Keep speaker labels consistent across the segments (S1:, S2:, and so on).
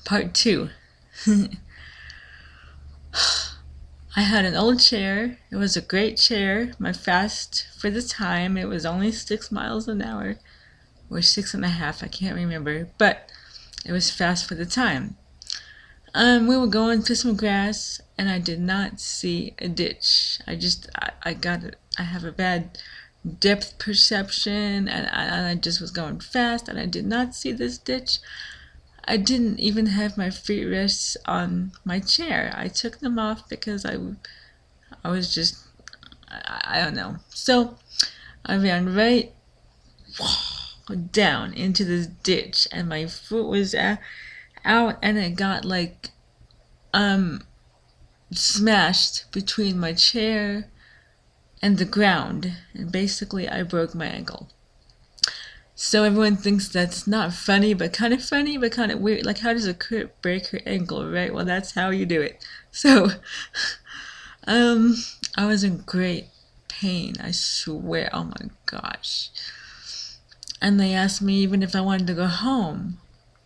S1: Part 2. I had an old chair. It was a great chair. My fast for the time, it was only 6 miles an hour, or 6.5, I can't remember, but it was fast for the time. We were going to some grass, and I did not see a ditch. I have a bad depth perception, and I just was going fast, and I did not see this ditch. I didn't even have my feet rests on my chair. I took them off because I was just, I don't know. So I ran right down into this ditch, and my foot was out, and it got like smashed between my chair and the ground, and basically I broke my ankle. So everyone thinks that's not funny, but kind of weird. Like, how does a crit break her ankle, right? Well, that's how you do it. So, um, I was in great pain, I swear. Oh my gosh. And they asked me even if I wanted to go home.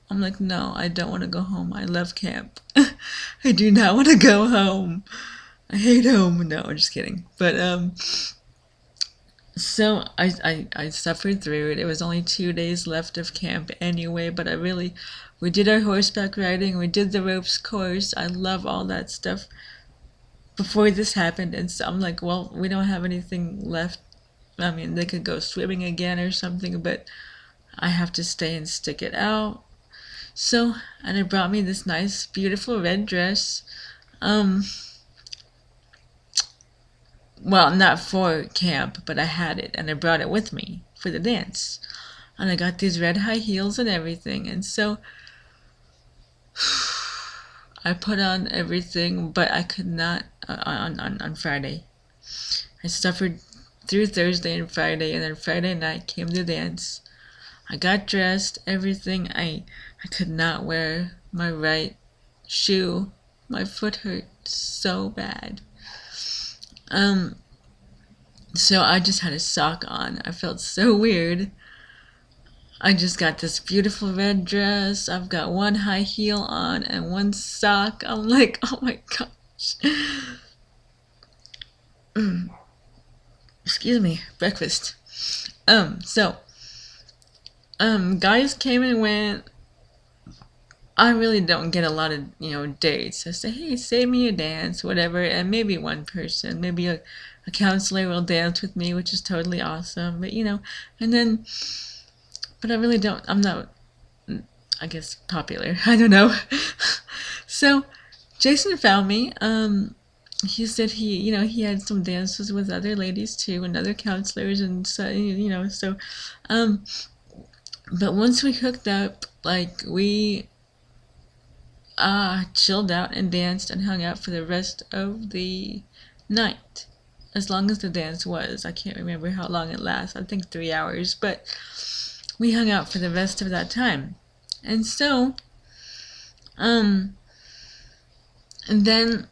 S1: I'm like, no, I don't want to go home. I love camp. I do not want to go home. I hate home. No, I'm just kidding. But, so I suffered through it. It was only 2 days left of camp anyway, but we did our horseback riding, we did the ropes course. I love all that stuff before this happened, and so I'm like, well, we don't have anything left. I mean, they could go swimming again or something, but I have to stay and stick it out. So, and it brought me this nice, beautiful red dress. Um, well, not for camp, but I had it and I brought it with me for the dance. And I got these red high heels and everything. And so I put on everything, but I could not on Friday. I suffered through Thursday and Friday, and then Friday night came the dance. I got dressed, everything. I could not wear my right shoe. My foot hurt so bad. So I just had a sock on. I felt so weird. I just got this beautiful red dress. I've got one high heel on and one sock. I'm like, oh my gosh. Excuse me, breakfast. So, guys came and went. I really don't get a lot of, dates. I say, hey, save me a dance, whatever, and maybe one person, maybe a counselor will dance with me, which is totally awesome, but and then, but I really don't, I'm not, I guess, popular. I don't know. So, Jason found me. He said he had some dances with other ladies too, and other counselors, and so, but once we hooked up, like, we chilled out and danced and hung out for the rest of the night. As long as the dance was. I can't remember how long it lasted. I think 3 hours, but we hung out for the rest of that time. And so, and then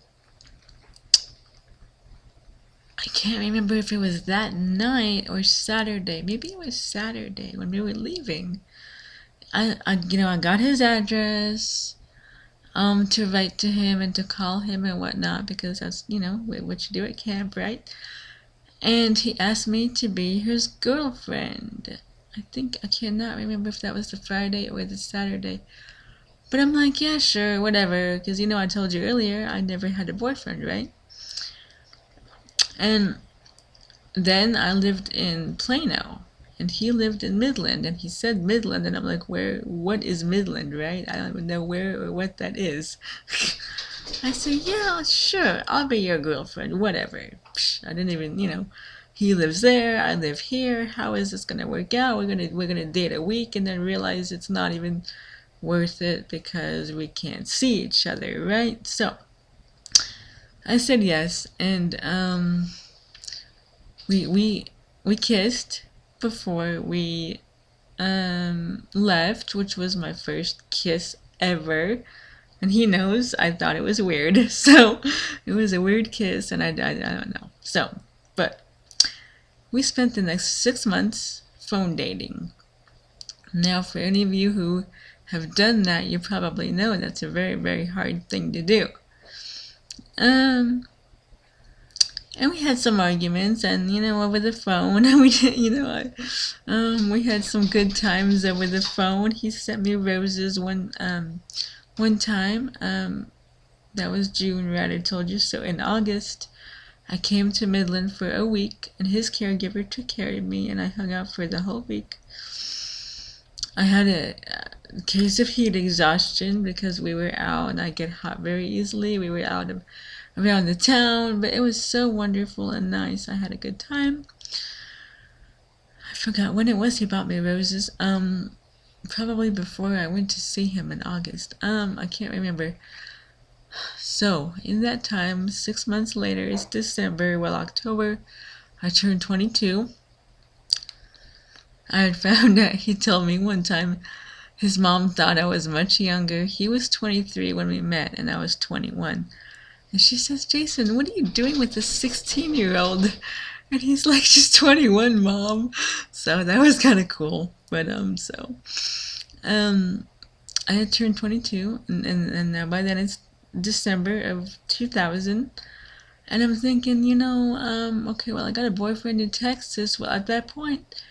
S1: I can't remember if it was that night or Saturday. Maybe it was Saturday when we were leaving. I got his address. To write to him and to call him and whatnot, because that's, what you do at camp, right? And he asked me to be his girlfriend. I cannot remember if that was the Friday or the Saturday. But I'm like, yeah, sure, whatever, because, I told you earlier, I never had a boyfriend, right? And then I lived in Plano, and he lived in Midland, and he said Midland, and I'm like, what is Midland, right? I don't even know where or what that is. I said, yeah, sure, I'll be your girlfriend, whatever. I didn't even, he lives there, I live here, how is this gonna work out? We're gonna date a week and then realize it's not even worth it because we can't see each other, right? So I said yes, and we kissed before we left, which was my first kiss ever. And he knows I thought it was weird. So it was a weird kiss, and I don't know. So, but we spent the next 6 months phone dating. Now, for any of you who have done that, you probably know that's a very, very hard thing to do. And we had some arguments, and over the phone, and we had some good times over the phone. He sent me roses one time. That was June, right? I told you so. In August, I came to Midland for a week, and his caregiver took care of me, and I hung out for the whole week. I had a case of heat exhaustion because we were out, and I get hot very easily. We were out around the town, but it was so wonderful and nice. I had a good time. I forgot when it was he bought me roses. Probably before I went to see him in August. I can't remember. So, in that time, 6 months later, it's December, October, I turned 22. I had found out, he told me one time, his mom thought I was much younger. He was 23 when we met, and I was 21. And she says, Jason, what are you doing with this 16-year-old? And he's like, she's 21, Mom. So that was kind of cool. But, I had turned 22, and now by then it's December of 2000, and I'm thinking, okay, well, I got a boyfriend in Texas. Well, at that point,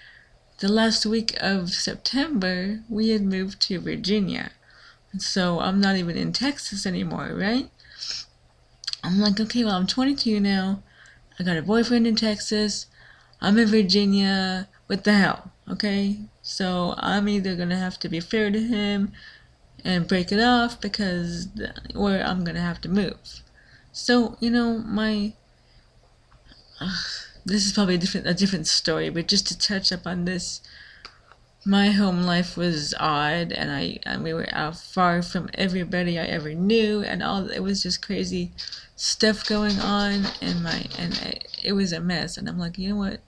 S1: the last week of September, we had moved to Virginia, and so I'm not even in Texas anymore, right? I'm like, okay, well, I'm 22 now. I got a boyfriend in Texas. I'm in Virginia. What the hell, okay? So I'm either gonna have to be fair to him and break it off or I'm gonna have to move. So this is probably a different story, but just to touch up on this, my home life was odd, and we were out far from everybody I ever knew, and it was just crazy stuff going on, and it was a mess. And I'm like, you know what?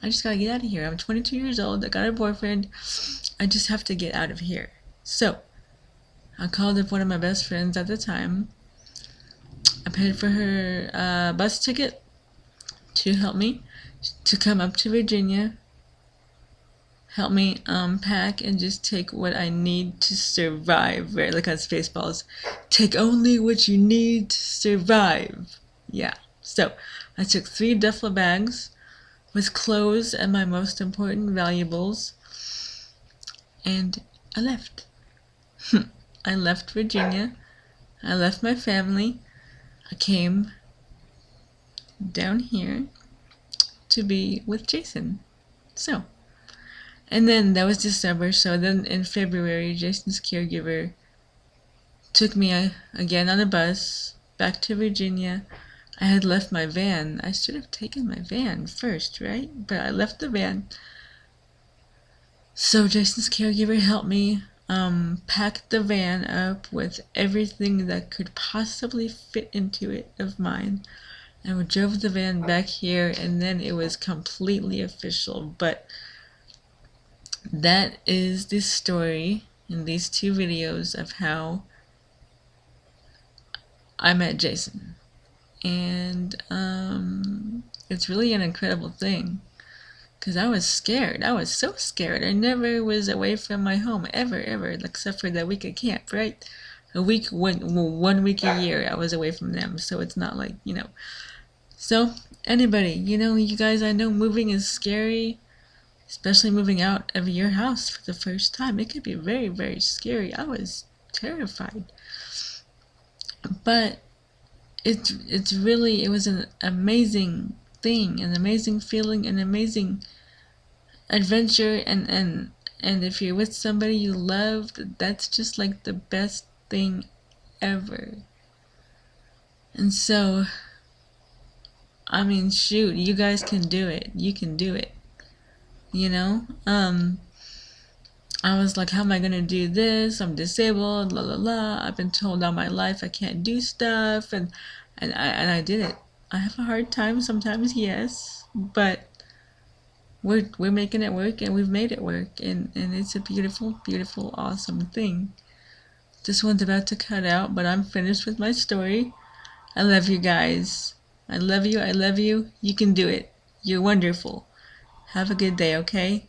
S1: I just gotta get out of here. I'm 22 years old. I got a boyfriend. I just have to get out of here. So I called up one of my best friends at the time. I paid for her bus ticket to help me to come up to Virginia, help me pack and just take what I need to survive, right? Like on Spaceballs, take only what you need to survive. Yeah. So I took 3 duffel bags with clothes and my most important valuables, and I left. I left Virginia. I left my family. I came down here to be with Jason. So, and then that was December. So then in February, Jason's caregiver took me again on a bus back to Virginia. I had left my van. I should have taken my van first, right? But I left the van. So Jason's caregiver helped me pack the van up with everything that could possibly fit into it of mine. And we drove the van back here, and then it was completely official. But that is the story in these 2 videos of how I met Jason. And it's really an incredible thing, because I was scared. I was so scared. I never was away from my home ever, except for that week at camp, right? One week a year I was away from them, so it's not like, So anybody, you guys, I know moving is scary, especially moving out of your house for the first time. It could be very, very scary. I was terrified, but it was an amazing thing, an amazing feeling, an amazing adventure, and if you're with somebody you love, that's just like the best thing ever. And so, I mean, shoot, you guys can do it. You can do it. I was like, how am I gonna do this? I'm disabled, la la la. I've been told all my life I can't do stuff, and I did it. I have a hard time sometimes, yes, but we're making it work, and we've made it work, and it's a beautiful, beautiful, awesome thing. This one's about to cut out, but I'm finished with my story. I love you guys. I love you. I love you. You can do it. You're wonderful. Have a good day, okay?